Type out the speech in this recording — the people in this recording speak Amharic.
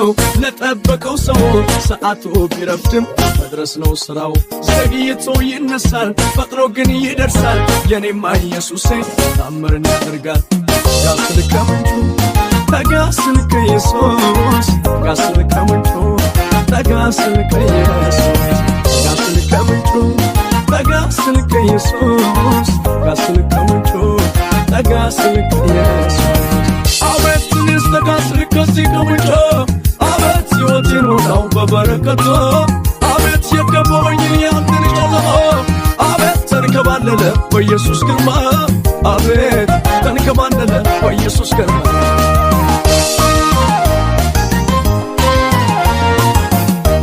ነው ለጠበቀው ሰው ሰዓቱ ቢረፍድም መድረስ ነው ስራው ዘግይቶ ይነሳል ፈጥኖ ግን ይደርሳል የኔማ ኢየሱሴ ታምርን ያደርጋል ጋስልከ ምንጩ ተጋስልከ ኢየሱስ ጋስልከ ምንጩ ተጋስልከ ኢየሱስ ጋስልከ ምንጩ ተጋስልከ ኢየሱስ ጋስልከ ምንጩ ተጋስልከ ኢየሱስ አቤት ንስተጋስልከ ሲከምንጩ አቤት ሕይወቴን ሞላው በበረከቱ አቤት የከበበኝ ያንተን ጨለማ አቤት ተንከባለለ በኢየሱስ ግርማ አቤት ተንከባለለ በኢየሱስ ግርማ